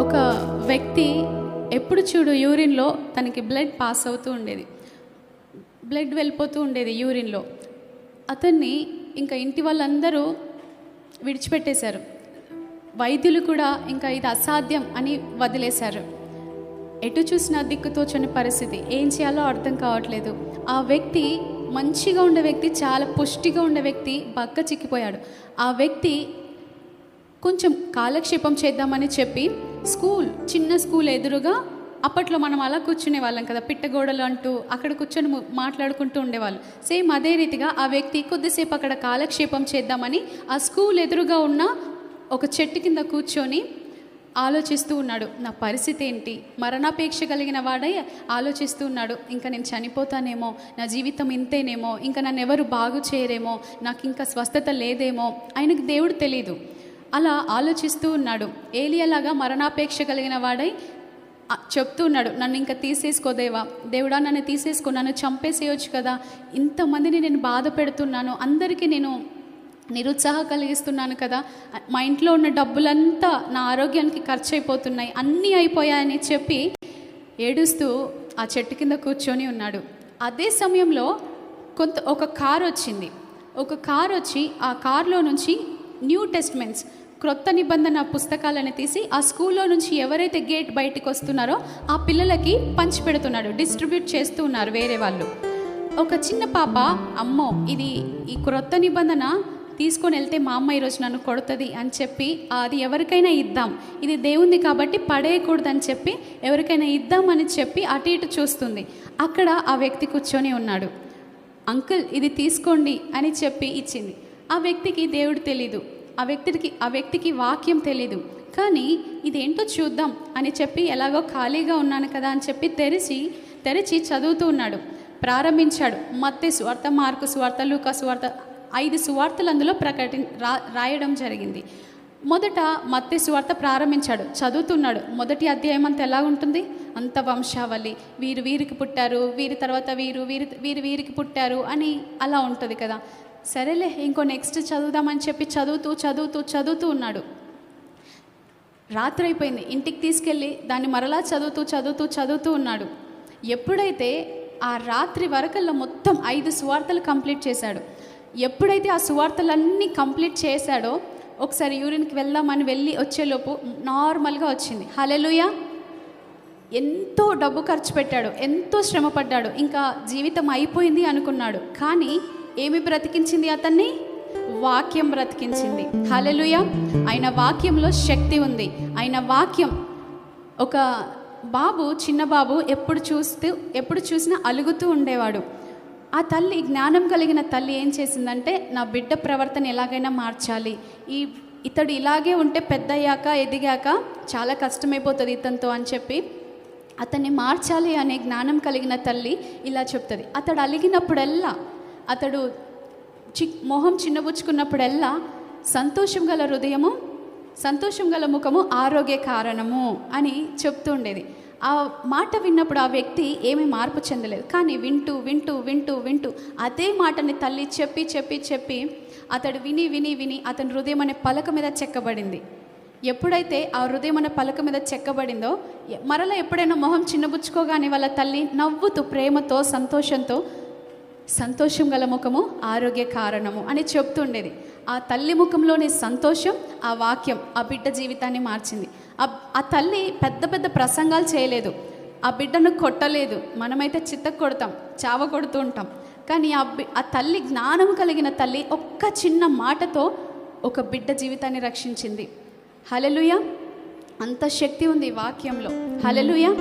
ఒక వ్యక్తి ఎప్పుడు చూడు యూరిన్లో తనకి బ్లడ్ పాస్ అవుతూ ఉండేది, బ్లడ్ వెళ్ళిపోతూ ఉండేది యూరిన్లో. అతన్ని ఇంకా ఇంటి వాళ్ళందరూ విడిచిపెట్టేశారు. వైద్యులు కూడా ఇంకా ఇది అసాధ్యం అని వదిలేశారు. ఎటు చూసినా దిక్కుతోచని పరిస్థితి, ఏం చేయాలో అర్థం కావట్లేదు. ఆ వ్యక్తి మంచిగా ఉండే వ్యక్తి, చాలా పుష్టిగా ఉండే వ్యక్తి బక్క చిక్కిపోయాడు. ఆ వ్యక్తి కొంచెం కాలక్షేపం చేద్దామని చెప్పి చిన్న స్కూల్ ఎదురుగా, అప్పట్లో మనం అలా కూర్చునే వాళ్ళం కదా, పిట్టగోడలు అంటూ అక్కడ కూర్చొని మాట్లాడుకుంటూ ఉండేవాళ్ళు. సేమ్ అదే రీతిగా ఆ వ్యక్తి కొద్దిసేపు అక్కడ కాలక్షేపం చేద్దామని ఆ స్కూల్ ఎదురుగా ఉన్న ఒక చెట్టు కింద కూర్చొని ఆలోచిస్తూ ఉన్నాడు. నా పరిస్థితి ఏంటి, మరణాపేక్ష కలిగిన వాడై ఆలోచిస్తూ ఉన్నాడు. ఇంకా నేను చనిపోతానేమో, నా జీవితం ఇంతేనేమో, ఇంకా నన్ను ఎవరు బాగు చేయరేమో, నాకు ఇంకా స్వస్థత లేదేమో, ఆయనకు దేవుడు తెలీదు. అలా ఆలోచిస్తూ ఉన్నాడు. ఏలియాలాగా మరణాపేక్ష కలిగిన వాడై చెప్తూ ఉన్నాడు, నన్ను ఇంకా తీసేసుకోదేవా, దేవుడా నన్ను తీసేసుకో, నన్ను చంపేసేయచ్చు కదా, ఇంతమందిని నేను బాధ పెడుతున్నాను, అందరికీ నేను నిరుత్సాహం కలిగిస్తున్నాను కదా, మా ఇంట్లో ఉన్న డబ్బులంతా నా ఆరోగ్యానికి ఖర్చు అయిపోతున్నాయి, అన్నీ అయిపోయాయని చెప్పి ఏడుస్తూ ఆ చెట్టు కింద కూర్చొని ఉన్నాడు. అదే సమయంలో ఒక కారు వచ్చింది. ఒక కారు వచ్చి ఆ కారులో నుంచి న్యూ టెస్ట్మెంట్స్, క్రొత్త నిబంధన పుస్తకాలను తీసి ఆ స్కూల్లో నుంచి ఎవరైతే గేట్ బయటికి వస్తున్నారో ఆ పిల్లలకి పంచిపెడుతున్నాడు, డిస్ట్రిబ్యూట్ చేస్తూ ఉన్నారు వేరే వాళ్ళు. ఒక చిన్న పాప, అమ్మో ఇది ఈ క్రొత్త నిబంధన తీసుకొని వెళ్తే మా అమ్మ ఈరోజు నన్ను కొడుతుంది అని చెప్పి అది ఎవరికైనా ఇద్దాం, ఇది దేవుంది కాబట్టి పడేయకూడదని చెప్పి ఎవరికైనా ఇద్దామని చెప్పి అటు ఇటు చూస్తుంది. అక్కడ ఆ వ్యక్తి కూర్చొని ఉన్నాడు. అంకుల్ ఇది తీసుకోండి అని చెప్పి ఇచ్చింది. ఆ వ్యక్తికి దేవుడు తెలీదు, ఆ వ్యక్తికి వాక్యం తెలీదు. కానీ ఇదేంటో చూద్దాం అని చెప్పి ఎలాగో ఖాళీగా ఉన్నాను కదా అని చెప్పి తెరిచి చదువుతూ ఉన్నాడు. ప్రారంభించాడు. మత్తయి సువార్త, మార్కు సువార్త, లూకా సువార్త, 5 సువార్తలు అందులో రాయడం జరిగింది. మొదట మత్తయి సువార్త ప్రారంభించాడు, చదువుతున్నాడు. మొదటి అధ్యాయం అంతా ఎలా ఉంటుంది, అంత వంశావళి, వీరికి పుట్టారు, వీరి తర్వాత వీరికి పుట్టారు అని అలా ఉంటుంది కదా. సరేలే ఇంకో నెక్స్ట్ చదువుదామని చెప్పి చదువుతూ ఉన్నాడు. రాత్రి అయిపోయింది. ఇంటికి తీసుకెళ్ళి దాన్ని మరలా చదువుతూ ఉన్నాడు. ఎప్పుడైతే ఆ రాత్రి వరకల్లా మొత్తం 5 సువార్తలు కంప్లీట్ చేశాడు. ఎప్పుడైతే ఆ సువార్తలన్నీ కంప్లీట్ చేశాడో ఒకసారి యూరిన్కి వెళ్దామని వెళ్ళి వచ్చేలోపు నార్మల్గా వచ్చింది. హల్లెలూయా. ఎంతో డబ్బు ఖర్చు పెట్టాడు, ఎంతో శ్రమ పడ్డాడు, ఇంకా జీవితం అయిపోయింది అనుకున్నాడు. కానీ ఏమి బ్రతికించింది అతన్ని? వాక్యం బ్రతికించింది. హల్లెలూయా. ఆయన వాక్యంలో శక్తి ఉంది. ఆయన వాక్యం. ఒక బాబు, చిన్న బాబు ఎప్పుడు చూసినా అలుగుతూ ఉండేవాడు. ఆ తల్లి, జ్ఞానం కలిగిన తల్లి ఏం చేసిందంటే, నా బిడ్డ ప్రవర్తన ఎలాగైనా మార్చాలి, ఇతడు ఇలాగే ఉంటే పెద్దయ్యాక ఎదిగాక చాలా కష్టమైపోతుంది ఇతనితో అని చెప్పి అతన్ని మార్చాలి అనే జ్ఞానం కలిగిన తల్లి ఇలా చెప్తుంది. అతడు అలిగినప్పుడల్లా, అతడు మొహం చిన్నబుచ్చుకున్నప్పుడల్లా సంతోషం గల హృదయము, సంతోషం గల ముఖము ఆరోగ్య కారణము అని చెప్తూ ఉండేది. ఆ మాట విన్నప్పుడు ఆ వ్యక్తి ఏమీ మార్పు చెందలేదు. కానీ వింటూ అదే మాటని తల్లి చెప్పి అతడు విని అతని హృదయం అనే పలక మీద చెక్కబడింది. ఎప్పుడైతే ఆ హృదయం అనే పలక మీద చెక్కబడిందో, మరలా ఎప్పుడైనా మొహం చిన్నబుచ్చుకోగానే వాళ్ళ తల్లి నవ్వుతూ ప్రేమతో సంతోషంతో, సంతోషం గల ముఖము ఆరోగ్య కారణము అని చెప్తుండేది. ఆ తల్లి ముఖంలోని సంతోషం, ఆ వాక్యం ఆ బిడ్డ జీవితాన్ని మార్చింది. ఆ తల్లి పెద్ద ప్రసంగాలు చేయలేదు, ఆ బిడ్డను కొట్టలేదు. మనమైతే చిత్తకు కొడతాం, చావ కొడుతూ ఉంటాం. కానీ ఆ తల్లి, జ్ఞానం కలిగిన తల్లి ఒక్క చిన్న మాటతో ఒక బిడ్డ జీవితాన్ని రక్షించింది. హల్లెలూయా. అంత శక్తి ఉంది వాక్యంలో. హల్లెలూయా.